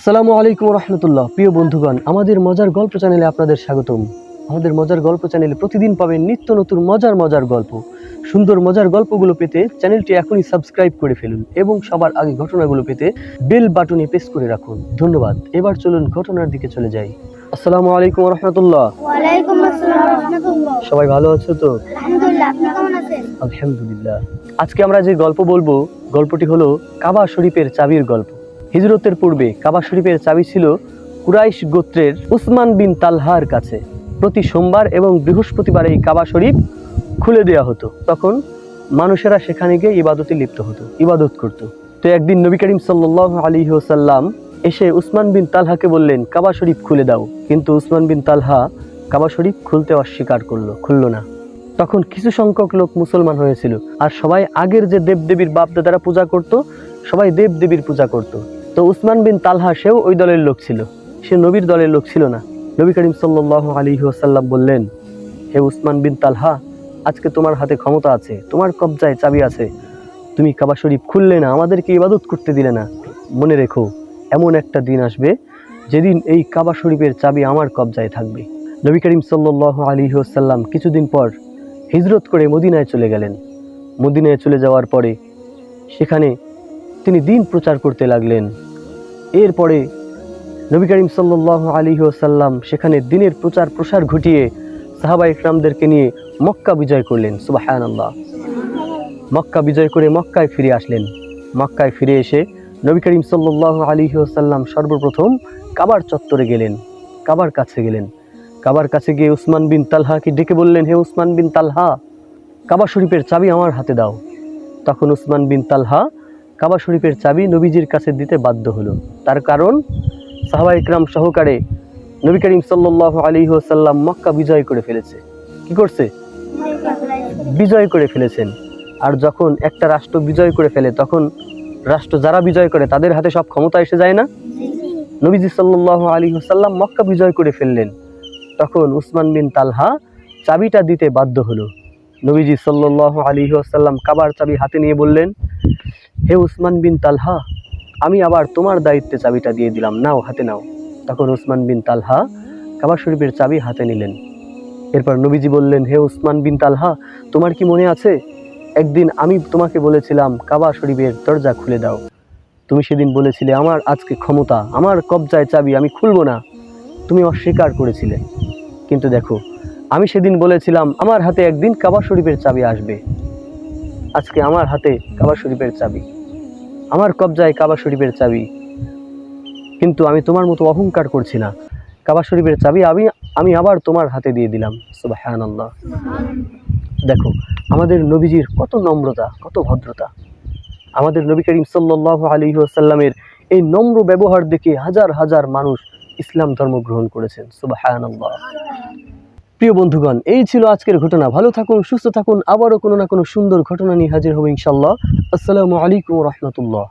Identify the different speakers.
Speaker 1: আসসালামু আলাইকুম রহমতুল্লাহ। প্রিয় বন্ধুগণ, আমাদের মজার গল্প চ্যানেলে আপনাদের স্বাগতম। আমাদের মজার গল্প চ্যানেলে প্রতিদিন পাবেন নিত্য নতুন মজার গল্প। সুন্দর মজার গল্পগুলো পেতে চ্যানেলটি এখনই সাবস্ক্রাইব করে ফেলুন এবং সবার আগে ঘটনাগুলো পেতে বেল বাটনে প্রেস করে রাখুন। ধন্যবাদ। এবার চলুন ঘটনার দিকে চলে যাই। আসসালামু আলাইকুম রহমতুল্লাহ।
Speaker 2: ওয়ালাইকুম আসসালাম রাহমাতুল্লাহ।
Speaker 1: সবাই ভালো আছো তো?
Speaker 2: আলহামদুলিল্লাহ, আপনি কেমন আছেন?
Speaker 1: আলহামদুলিল্লাহ। আজকে আমরা যে গল্প বলবো, গল্পটি হলো কাবা শরীফের চাবির গল্প। হিজরতের পূর্বে কাবা শরীফের চাবি ছিল কুরাইশ গোত্রের উসমান বিন তালহার কাছে। প্রতি সোমবার এবং বৃহস্পতিবার এই কাবা শরীফ খুলে দেওয়া হতো। তখন মানুষেরা সেখানে গিয়ে ইবাদতে লিপ্ত হতো, ইবাদত করত। তো একদিন নবী করিম সাল্লাল্লাহু আলাইহি ওয়াসাল্লাম এসে উসমান বিন তালহাকে বললেন, কাবা শরীফ খুলে দাও। কিন্তু উসমান বিন তালহা কাবা শরীফ খুলতে অস্বীকার খুলল না। তখন কিছু সংখ্যক লোক মুসলমান হয়েছিল, আর সবাই আগের যে দেবদেবীর বাপদাদারা পূজা করত, সবাই দেবদেবীর পূজা করত। তো উসমান বিন তালহা সেও ওই দলের লোক ছিল, সে নবীর দলের লোক ছিল না। নবী করিম সাল্লাল্লাহু আলাইহি ওয়াসাল্লাম বললেন, হে উসমান বিন তালহা, আজকে তোমার হাতে ক্ষমতা আছে, তোমার কবজায় চাবি আছে। তুমি কাবা শরীফ খুললে না, আমাদেরকে ইবাদত করতে দিলে না। মনে রেখো, এমন একটা দিন আসবে যেদিন এই কাবা শরীফের চাবি আমার কবজায় থাকবে। নবী করিম সাল্লাল্লাহু আলাইহি ওয়াসাল্লাম কিছুদিন পর হিজরত করে মদিনায় চলে গেলেন। মদিনায় চলে যাওয়ার পরে সেখানে তিনি দিন প্রচার করতে লাগলেন। এরপরে নবী করিম সাল্লাল্লাহু আলাইহি ওয়াসাল্লাম সেখানে দিনের প্রচার প্রসার ঘটিয়ে সাহাবা ইকরামদেরকে নিয়ে মক্কা বিজয় করলেন। সুবহানাল্লাহ। মক্কা বিজয় করে মক্কায় ফিরে আসলেন। মক্কায় ফিরে এসে নবী করিম সাল্লাল্লাহু আলাইহি ওয়াসাল্লাম সর্বপ্রথম কাবার চত্বরে গেলেন, কাবার কাছে গেলেন। কাবার কাছে গিয়ে উসমান বিন তালহাকে ডেকে বললেন, হে উসমান বিন তালহা, কাবা শরীফের চাবি আমার হাতে দাও। তখন উসমান বিন তালহা কাবা শরীফের চাবি নবীজির কাছে দিতে বাধ্য হলো। তার কারণ, সাহাবা ইকরাম সহকারে নবী করিম সাল্লাল্লাহু আলাইহি ওয়াসাল্লাম মক্কা বিজয় করে ফেলেছে। কি করছে? বিজয় করে ফেলেছেন। আর যখন একটা রাষ্ট্র বিজয় করে ফেলে, তখন রাষ্ট্র যারা বিজয় করে তাদের হাতে সব ক্ষমতা এসে যায় না? নবীজি সাল্লাল্লাহু আলাইহি ওয়াসাল্লাম মক্কা বিজয় করে ফেললেন। তখন উসমান বিন তালহা চাবিটা দিতে বাধ্য হলো। নবীজি সাল্লাল্লাহু আলাইহি ওয়াসাল্লাম কাবার চাবি হাতে নিয়ে বললেন, হে উসমান বিন তালহা, আমি আবার তোমার দায়িত্বে চাবিটা দিয়ে দিলাম, নাও, হাতে নাও। তখন উসমান বিন তালহা কাবা শরীফের চাবি হাতে নিলেন। এরপর নবীজি বললেন, হে উসমান বিন তালহা, তোমার কি মনে আছে একদিন আমি তোমাকে বলেছিলাম কাবা শরীফের দরজা খুলে দাও? তুমি সেদিন বলেছিলে, আমার আজকে ক্ষমতা, আমার কবজায় চাবি, আমি খুলবো না। তুমি অস্বীকার করেছিলে। কিন্তু দেখো, আমি সেদিন বলেছিলাম আমার হাতে একদিন কাবা শরীফের চাবি আসবে। আজকে আমার হাতে কাবা শরীফের চাবি, আমার কবজায় কাবা শরীফের চাবি। কিন্তু আমি তোমার মতো অহংকার করছি না। কাবা শরীফের চাবি আমি আবার তোমার হাতে দিয়ে দিলাম। সুবহানাল্লাহ। দেখো, আমাদের নবীজির কত নম্রতা, কত ভদ্রতা। আমাদের নবী করিম সাল্লাল্লাহু আলাইহি ওয়াসাল্লামের এই নম্র ব্যবহার দেখে হাজার হাজার মানুষ ইসলাম ধর্ম গ্রহণ করেছেন। সুবহানাল্লাহ। প্রিয় বন্ধুগণ, এই ছিল আজকের ঘটনা। ভালো থাকুন, সুস্থ থাকুন। আবারও কোনো না কোনো সুন্দর ঘটনা নিয়ে হাজির হব ইনশাআল্লাহ। আসসালামু আলাইকুম ওয়া রাহমাতুল্লাহ।